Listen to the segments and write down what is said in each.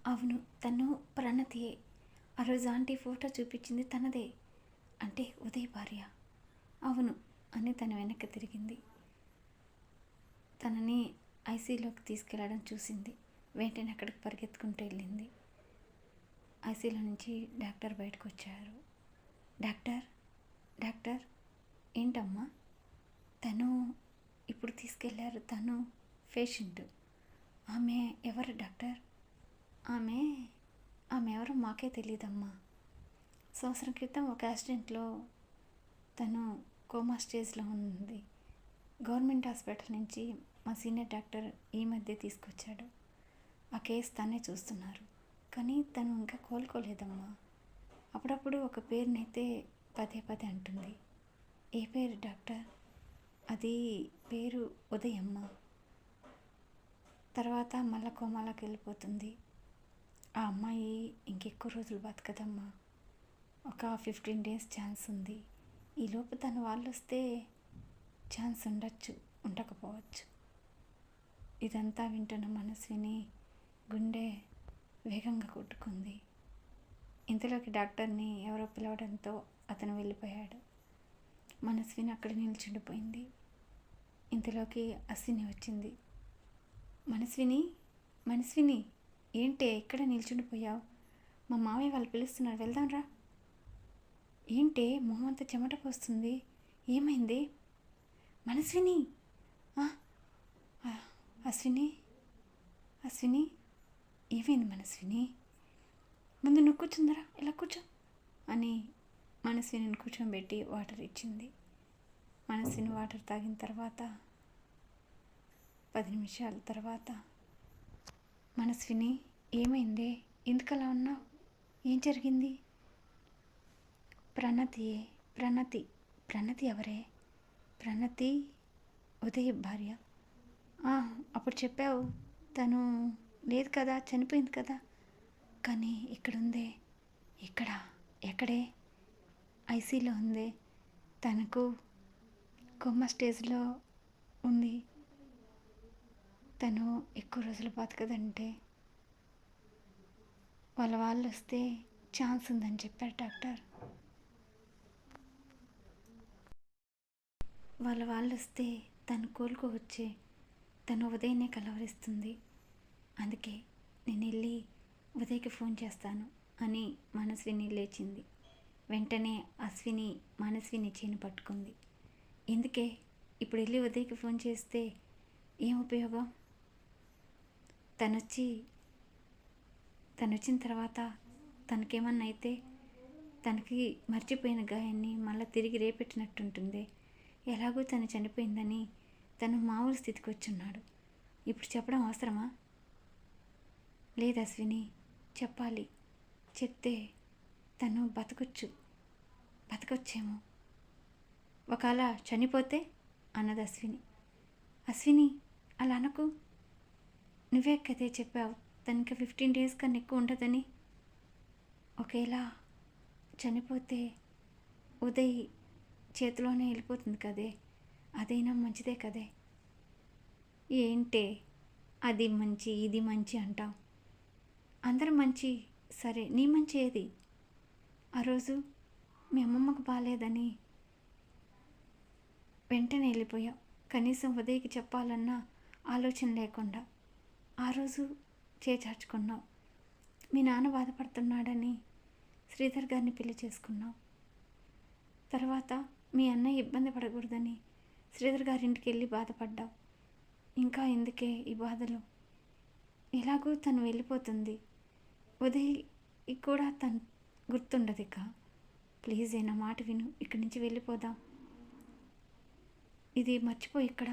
అవును, తను ప్రణతియే. ఆ రోజు ఆంటీ ఫోటో చూపించింది తనదే. అంటే ఉదయ్ భార్య. అవును అని తను వెనక్కి తిరిగింది. తనని ఐసీలోకి తీసుకెళ్ళడం చూసింది. వెంటనే అక్కడికి పరిగెత్తుకుంటూ వెళ్ళింది. ఐసీలో నుంచి డాక్టర్ బయటకు వచ్చారు. డాక్టర్, డాక్టర్, ఏంటమ్మా? తను ఇప్పుడు తీసుకెళ్లారు. తను పేషెంట్. ఆమె ఎవరు డాక్టర్? ఆమె ఆమె ఎవరో మాకే తెలియదమ్మా. సంవత్సరం క్రితం ఒక యాక్సిడెంట్లో తను కోమా స్టేజ్లో ఉంది. గవర్నమెంట్ హాస్పిటల్ నుంచి మా సీనియర్ డాక్టర్ ఈ మధ్య తీసుకొచ్చాడు. ఆ కేసు తనే చూస్తున్నారు. కానీ తను ఇంకా కోలుకోలేదమ్మా. అప్పుడప్పుడు ఒక పేరునైతే పదే పదే అంటుంది. ఏ పేరు డాక్టర్? అది పేరు ఉదయమ్మ. తర్వాత మళ్ళా కోమాలోకి వెళ్ళిపోతుంది. ఆ అమ్మాయి ఇంకెక్కువ రోజులు బతకదమ్మా. ఒక 15 days ఛాన్స్ ఉంది. ఈలోపు తన వాళ్ళు వస్తే ఛాన్స్ ఉండొచ్చు, ఉండకపోవచ్చు. ఇదంతా వింటున్న మనస్విని గుండె వేగంగా కొట్టుకుంది. ఇంతలోకి డాక్టర్ని ఎవరో పిలవడంతో అతను వెళ్ళిపోయాడు. మనస్విని అక్కడ నిల్చుండిపోయింది. ఇంతలోకి అశ్విని వచ్చింది. మనస్విని, మనస్విని, ఏంటే ఇక్కడ నిల్చుండిపోయావు? మా మామయ్య వాళ్ళు పిలుస్తున్నారు, వెళ్దాం రా. ఏంటే మొహం అంతా చెమట పోస్తుంది, ఏమైంది? మనస్విని, అశ్విని, అశ్విని, ఏమైంది మనస్విని? ముందు నువ్వు కూర్చుందరా, ఇలా కూర్చో అని మనస్విని కూర్చోబెట్టి వాటర్ ఇచ్చింది. మనస్విని వాటర్ తాగిన తర్వాత 10 నిమిషాల తర్వాత, మనస్విని ఏమైందే, ఎందుకలా ఉన్నావు? ఏం జరిగింది? ప్రణతియే. ప్రణతి. ప్రణతి ఎవరే? ప్రణతి ఉదయ్ భార్య. అప్పుడు చెప్పావు, తను లేదు కదా, చనిపోయింది కదా. కానీ ఇక్కడుందే. ఇక్కడ? ఎక్కడే? ఐసీలో ఉంది. తనకు కొమ్మ స్టేజ్లో ఉంది. తను ఎక్కువ రోజులు బతకదంటే వాళ్ళ వాళ్ళు వస్తే ఛాన్స్ ఉందని చెప్పారు డాక్టర్. వాళ్ళ వాళ్ళు వస్తే తను కోలుకోవచ్చే. తను ఉదయనే కలవరిస్తుంది. అందుకే నేను వెళ్ళి ఉదయ్కి ఫోన్ చేస్తాను అని మనస్విని లేచింది. వెంటనే అశ్విని మనస్విని చేను పట్టుకుంది. ఎందుకే ఇప్పుడు వెళ్ళి ఉదయ్కి ఫోన్ చేస్తే ఏం ఉపయోగం? తను వచ్చిన తర్వాత తనకేమన్నా అయితే తనకి మర్చిపోయిన గాయాన్ని మళ్ళీ తిరిగి రేపెట్టినట్టుంటుంది. ఎలాగో తను చనిపోయిందని తను మామూలు స్థితికి వచ్చున్నాడు. ఇప్పుడు చెప్పడం అవసరమా? లేదు అశ్విని, చెప్పాలి. చెప్తే తను బతకొచ్చేమో. ఒకవేళ చనిపోతే అన్నది అశ్విని. అశ్విని, అలా అనకు. నువ్వే కదే చెప్పావు తనకి 15 days కన్నా ఎక్కువ ఉండదని. ఒకేలా చనిపోతే ఉదయ్ చేతిలోనే వెళ్ళిపోతుంది కదే. అదైనా మంచిదే కదే. ఏంటే అది మంచి ఇది మంచి అంటావు? అందరూ మంచి, సరే నీ మంచి ఏది? ఆ రోజు మీ అమ్మమ్మకు బాగాలేదని వెంటనే వెళ్ళిపోయావు. కనీసం ఉదయ్కి చెప్పాలన్న ఆలోచన లేకుండా ఆ రోజు చేచార్చుకున్నావు. మీ నాన్న బాధపడుతున్నాడని శ్రీధర్ గారిని పెళ్లి చేసుకున్నావు. తర్వాత మీ అన్నయ్య ఇబ్బంది పడకూడదని శ్రీధర్ గారింటికి వెళ్ళి బాధపడ్డావు. ఇంకా ఎందుకే ఈ బాధలు? ఎలాగూ తను వెళ్ళిపోతుంది. ఉదయ్ కూడా తను గుర్తుండదు ఇక. ప్లీజ్ నా మాట విను, ఇక్కడి నుంచి వెళ్ళిపోదాం. ఇది మర్చిపో. ఇక్కడ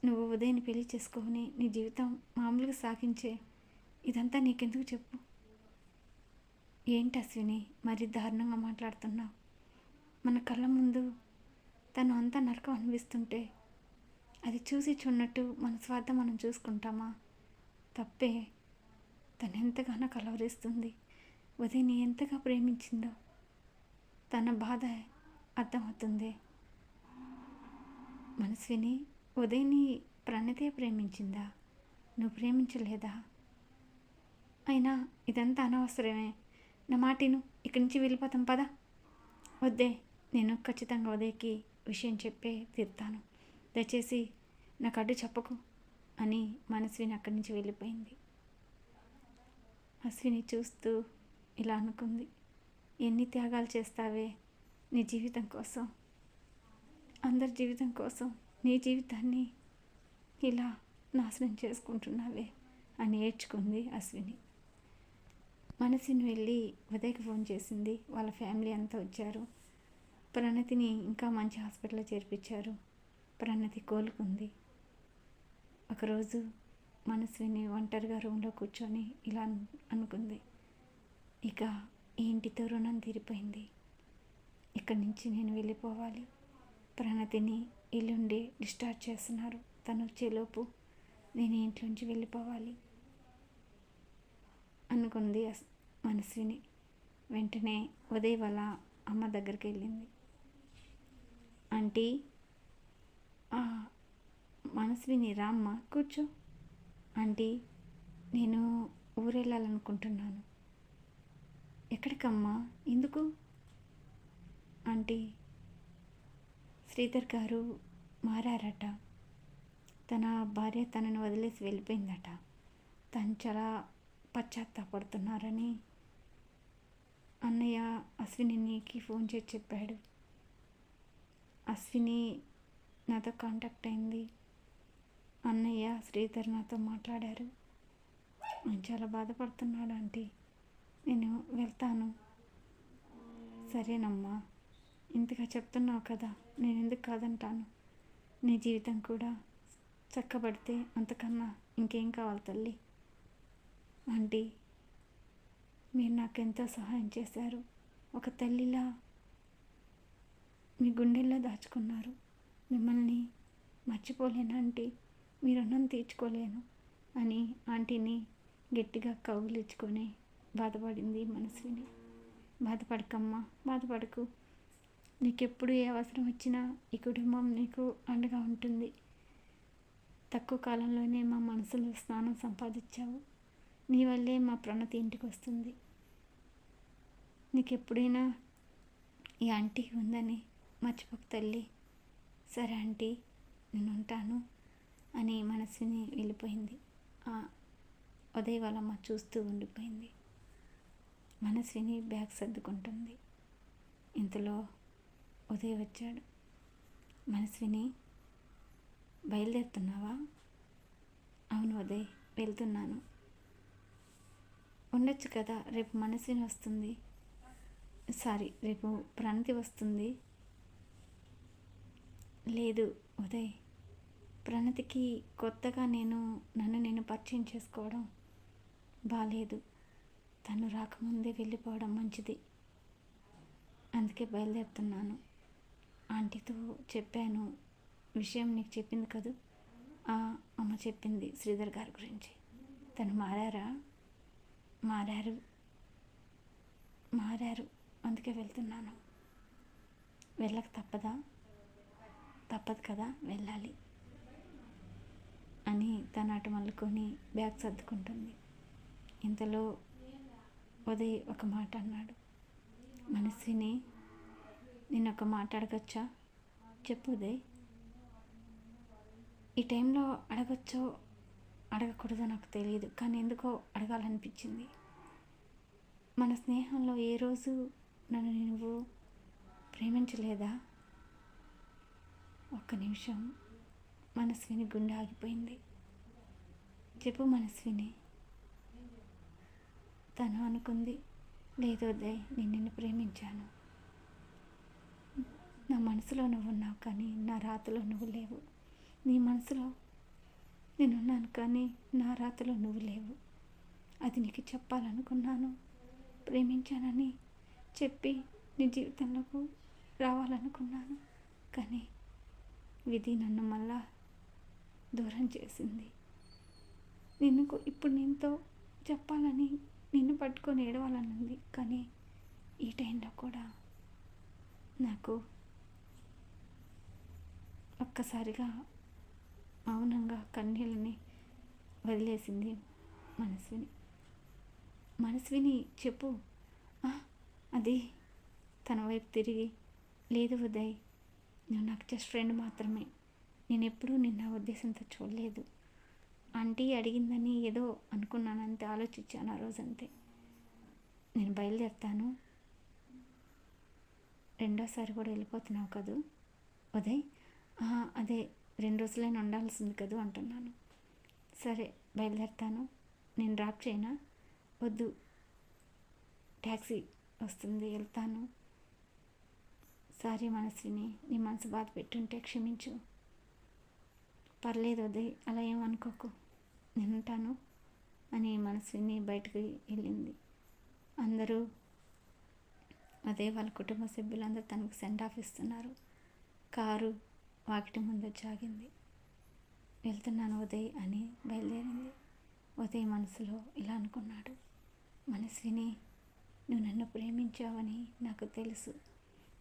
నువ్వు ఉదయ్ని పెళ్లి చేసుకొని నీ జీవితం మామూలుగా సాగించే. ఇదంతా నీకెందుకు చెప్పు? ఏంటి అశ్విని మరి దారుణంగా మాట్లాడుతున్నావు? మన కళ్ళ ముందు తను అంతా నరకం అనిపిస్తుంటే అది చూసి చూడనట్టు మన స్వార్థం మనం చూసుకుంటామా? తప్పే. తను ఎంతగానో కలవరిస్తుంది. ఉదయ్ని ఎంతగా ప్రేమించిందో తన బాధ అర్థమవుతుంది. మనస్విని, ఉదయ్ని ప్రణతే ప్రేమించిందా? నువ్వు ప్రేమించలేదా? అయినా ఇదంతా అనవసరమే. నా మాటిను, ఇక్కడి నుంచి వెళ్ళిపోతాం పద. వద్దే, నేను ఖచ్చితంగా ఉదయ్కి విషయం చెప్పే తీరుతాను. దయచేసి నాకు అడ్డు చెప్పకు అని మనస్విని అక్కడి నుంచి వెళ్ళిపోయింది. అశ్విని చూస్తూ ఇలా అనుకుంది, ఎన్ని త్యాగాలు చేస్తావే నీ జీవితం కోసం, అందరి జీవితం కోసం నీ జీవితాన్ని ఇలా నాశనం చేసుకుంటున్నావే అని ఏడ్చుకుంది అశ్విని. మనస్విని వెళ్ళి ఉదయ్కి ఫోన్ చేసింది. వాళ్ళ ఫ్యామిలీ అంతా వచ్చారు. ప్రణతిని ఇంకా మంచి హాస్పిటల్లో చేర్పించారు. ప్రణతి కోలుకుంది. ఒకరోజు మనస్విని ఒంటరిగా రూమ్లో కూర్చొని ఇలా అనుకుంది, ఇక ఈ ఇంటితో రుణం తీరిపోయింది. ఇక్కడి నుంచి నేను వెళ్ళిపోవాలి. ప్రణతిని ఎల్లుండి డిశ్చార్జ్ చేస్తున్నారు. తను వచ్చేలోపు నేను ఇంట్లోంచి వెళ్ళిపోవాలి అనుకుంది మనస్విని. వెంటనే ఉదయ్ వాళ్ళ అమ్మ దగ్గరికి వెళ్ళింది. ఆంటీ, మనస్విని రామ్మ కూర్చో. ఆంటీ, నేను ఊరెళ్ళాలనుకుంటున్నాను. ఎక్కడికమ్మా, ఎందుకు? ఆంటీ, శ్రీధర్ గారు మారారట. తన భార్య తనను వదిలేసి వెళ్ళిపోయిందట. తను చాలా పశ్చాత్తాపడుతున్నారని అన్నయ్య అశ్వినికి ఫోన్ చేసి చెప్పాడు. అశ్విని నాతో కాంటాక్ట్ అయింది. అన్నయ్య శ్రీధర్ నాతో మాట్లాడారు. నేను చాలా బాధపడుతున్నాడు ఆంటీ. నేను వెళ్తాను. సరేనమ్మా, ఇంతగా చెప్తున్నావు కదా, నేను ఎందుకు కాదంటాను. నీ జీవితం కూడా చక్కబడితే అంతకన్నా ఇంకేం కావాలి తల్లి. ఆంటీ, మీరు నాకెంతో సహాయం చేశారు. ఒక తల్లిలా మీ గుండెల్లో దాచుకున్నారు. మిమ్మల్ని మర్చిపోలేను ఆంటీ, మీ రుణం తీర్చుకోలేను అని ఆంటీని గట్టిగా కౌగిలించుకొని బాధపడింది మనస్విని. బాధపడకమ్మా, బాధపడకు. నీకెప్పుడు ఏ అవసరం వచ్చినా ఈ కుటుంబం నీకు అండగా ఉంటుంది. తక్కువ కాలంలోనే మా మనసులో స్థానం సంపాదించావు. నీ వల్లే మా ప్రణతి ఇంటికి వస్తుంది. నీకెప్పుడైనా ఈ ఆంటీ ఉందని మర్చిపోక తల్లి. సరే ఆంటీ, నేను ఉంటాను అని మనస్విని వెళ్ళిపోయింది. ఉదయ్ వాళ్ళమ్మ చూస్తూ ఉండిపోయింది. మనస్విని బ్యాగ్ సర్దుకుంటుంది. ఇంతలో ఉదయ్ వచ్చాడు. మనస్విని, బయలుదేరుతున్నావా? అవును ఉదయ్, వెళ్తున్నాను. ఉండొచ్చు కదా, రేపు మనస్విని వస్తుంది. సారీ, రేపు ప్రణతి వస్తుంది. లేదు ఉదయ్, ప్రణతికి కొత్తగా నన్ను నేను పరిచయం చేసుకోవడం బాలేదు. తను రాకముందే వెళ్ళిపోవడం మంచిది. అందుకే బయలుదేరుతున్నాను. ఆంటీతో చెప్పాను, విషయం నీకు చెప్పింది కదూ? అమ్మ చెప్పింది శ్రీధర్ గారి గురించి. తను మారారా? మారారు, అందుకే వెళ్తున్నాను. వెళ్ళక తప్పదా? తప్పదు కదా, వెళ్ళాలి అని తను అటు మళ్ళుకొని బ్యాగ్ సర్దుకుంటుంది. ఇంతలో ఉదయ్ ఒక మాట అన్నాడు. మనస్విని, నేను ఒక మాట అడగచ్చా? చెప్పు ఉదయ్. ఈ టైంలో అడగచ్చో అడగకూడదో నాకు తెలియదు, కానీ ఎందుకో అడగాలనిపించింది. మన స్నేహంలో ఏ రోజు నన్ను నువ్వు ప్రేమించలేదా? ఒక్క నిమిషం. మనస్విని గుండె ఆగిపోయింది. చెప్పు మనస్విని. తను అనుకుంది, లేదు ఉదయ్, నేను నిన్ను ప్రేమించాను. నా మనసులో నువ్వు ఉన్నావు, కానీ నా రాతలో నువ్వు లేవు. నీ మనసులో నేనున్నాను, కానీ నా రాతలో నువ్వు లేవు. అది నీకు చెప్పాలనుకున్నాను. ప్రేమించానని చెప్పి నీ జీవితంలోకి రావాలనుకున్నాను, కానీ విధి నన్ను మళ్ళా దూరం చేసింది. ఇప్పుడు నీతో చెప్పాలని నిన్ను పట్టుకొని ఏడవాలనుంది, కానీ ఈ టైంలో కూడా నాకు ఒక్కసారిగా మౌనంగా కన్నీళ్ళని వదిలేసింది మనస్విని. మనస్విని చెప్పు. "ఆ, అది" తన వైపు తిరిగి, లేదు ఉదయ్, నువ్వు నాకు జస్ట్ ఫ్రెండ్ మాత్రమే. నేను ఎప్పుడూ నిన్న ఉద్దేశంతో చూడలేదు. ఆంటీ అడిగిందని ఏదో అనుకున్నాను అంతే, ఆలోచించాను ఆ రోజంతే. నేను బయలుదేరుతాను. రెండోసారి కూడా వెళ్ళిపోతున్నావు కదూ ఉదయ్? అదే 2 రోజులైనా ఉండాల్సింది కదూ అంటున్నాను. సరే బయలుదేరుతాను. నేను డ్రాప్ చేయనా? వద్దు, ట్యాక్సీ వస్తుంది, వెళ్తాను. సారీ మనస్విని, నీ మనసు బాధ పెట్టుంటే క్షమించు. పర్లేదు ఉదయ్, అలా ఏమనుకోకు, నేను ఉంటాను అని మనస్విని బయటకు వెళ్ళింది. అందరూ అదే వాళ్ళ కుటుంబ సభ్యులందరూ తనకు సెండ్ ఆఫ్ ఇస్తున్నారు. కారు వాకిటి ముందు వచ్చి ఆగింది. వెళ్తున్నాను ఉదయ్ అని బయలుదేరింది. ఉదయ్ మనసులో ఇలా అనుకున్నాడు, మనస్విని, నువ్వు నన్ను ప్రేమించావని నాకు తెలుసు.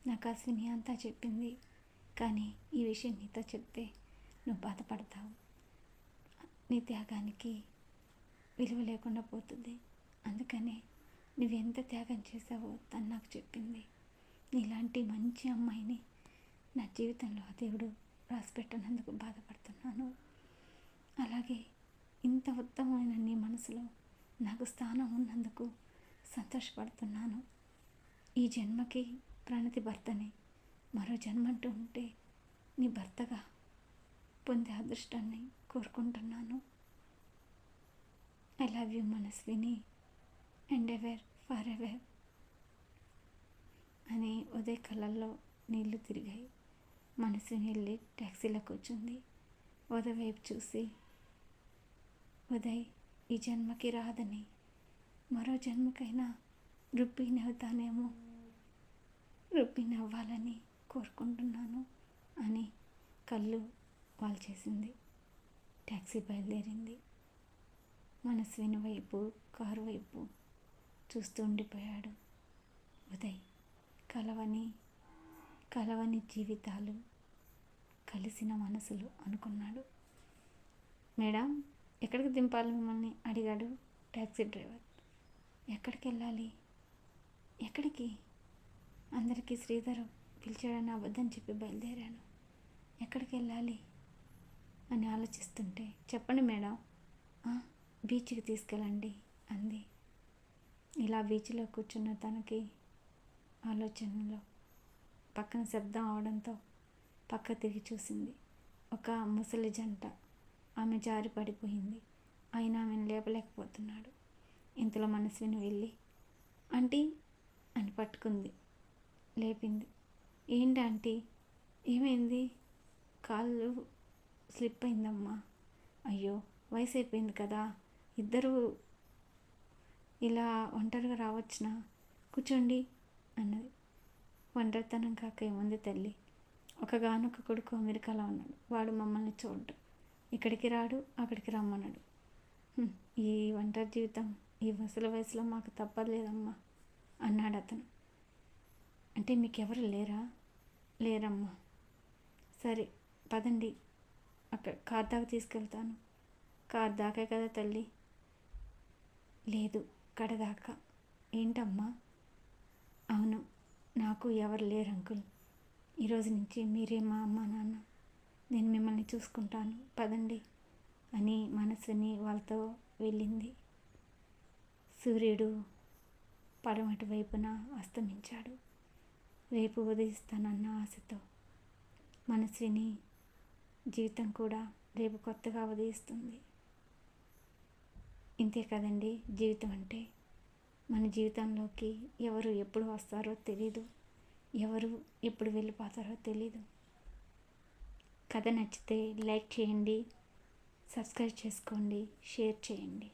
నాకు అశ్విని అంతా చెప్పింది. కానీ ఈ విషయం నీతో చెప్తే నువ్వు బాధపడతావు. నీ త్యాగానికి విలువ లేకుండా పోతుంది. అందుకనే నువ్వెంత త్యాగం చేసావో తను నాకు చెప్పింది. నీలాంటి మంచి అమ్మాయిని నా జీవితంలో దేవుడు రాసిపెట్టినందుకు బాధపడుతున్నాను. అలాగే ఇంత ఉత్తమమైన నీ మనసులో నాకు స్థానం ఉన్నందుకు సంతోషపడుతున్నాను. ఈ జన్మకి ప్రణతి భర్తని, మరో జన్మంటూ ఉంటే నీ భర్తగా పొందే అదృష్టాన్ని కోరుకుంటున్నాను. I love you Manaswini, and ever for ever అని ఉదయ్ కళ్ళల్లో నీళ్లు తిరిగాయి. మనస్విని వెళ్ళి ట్యాక్సీలో కూర్చుంది. ఉదయ్ వైపు చూసి, ఉదయ్, ఈ జన్మకి రాదని మరో జన్మకైనా రుబ్బీని అవుతానేమో, రుబ్బీని అవ్వాలని కోరుకుంటున్నాను అని కళ్ళు వాల్చేసింది. ట్యాక్సీ బయలుదేరింది. మనస్విని వైపు, కారు వైపు చూస్తూ ఉండిపోయాడు ఉదయ్. కలవని జీవితాలు, కలిసిన మనసులు అనుకున్నాడు. మేడం, ఎక్కడికి దింపాలి మిమ్మల్ని అడిగాడు ట్యాక్సీ డ్రైవర్. ఎక్కడికి వెళ్ళాలి? ఎక్కడికి? అందరికీ శ్రీధర్ పిలిచాడని అబద్ధం చెప్పి బయలుదేరాను. ఎక్కడికి వెళ్ళాలి అని ఆలోచిస్తుంటే, చెప్పండి మేడం. బీచ్కి తీసుకెళ్ళండి అంది. ఇలా బీచ్లో కూర్చున్న తనకి ఆలోచనలో పక్కన శబ్దం అవడంతో పక్క తిరిగి చూసింది. ఒక ముసలి జంట. ఆమె జారి పడిపోయింది. అయినా ఆమెను లేపలేకపోతున్నాడు. ఇంతలో మనస్విని వెళ్ళి, ఆంటీ అని పట్టుకుంది, లేపింది. ఏంటి ఆంటీ, ఏమైంది? కాళ్ళు స్లిప్ అయిందమ్మా. అయ్యో, వయసు అయిపోయింది కదా, ఇద్దరు ఇలా ఒంటరిగా రావచ్చునా? కూర్చోండి అన్నది. ఒంటరితనం కాక ఏముంది తల్లి, ఒకగానొక కొడుకు అమెరికాలో ఉన్నాడు. వాడు మమ్మల్ని చూడ్డు, ఇక్కడికి రాడు, అక్కడికి రమ్మన్నాడు. ఈ ఒంటరి జీవితం ఈ ముసలి వయసులో మాకు తప్పలేదమ్మా అన్నాడు అతను. అంటే మీకెవరు లేరా? లేరమ్మా. సరే పదండి, అక్కడ కార్ దాకా తీసుకెళ్తాను. కార్ దాకా కదా తల్లి? లేదు, కడదాకా. ఏంటమ్మా? అవును, నాకు ఎవరు లేరు అంకుల్. ఈరోజు నుంచి మీరే మా అమ్మ నాన్న. నేను మిమ్మల్ని చూసుకుంటాను, పదండి అని మనస్విని వాళ్ళతో వెళ్ళింది. సూర్యుడు పడమటి వైపున అస్తమించాడు. రేపు ఉదయిస్తానన్న ఆశతో మనస్విని జీవితం కూడా రేపు కొత్తగా ఉదయిస్తుంది. ఇంతే కదండి జీవితం అంటే. మన జీవితంలోకి ఎవరు ఎప్పుడు వస్తారో తెలీదు, ఎవరు ఎప్పుడు వెళ్ళిపోతారో తెలీదు. కథ నచ్చితే లైక్ చేయండి, సబ్స్క్రైబ్ చేసుకోండి, షేర్ చేయండి.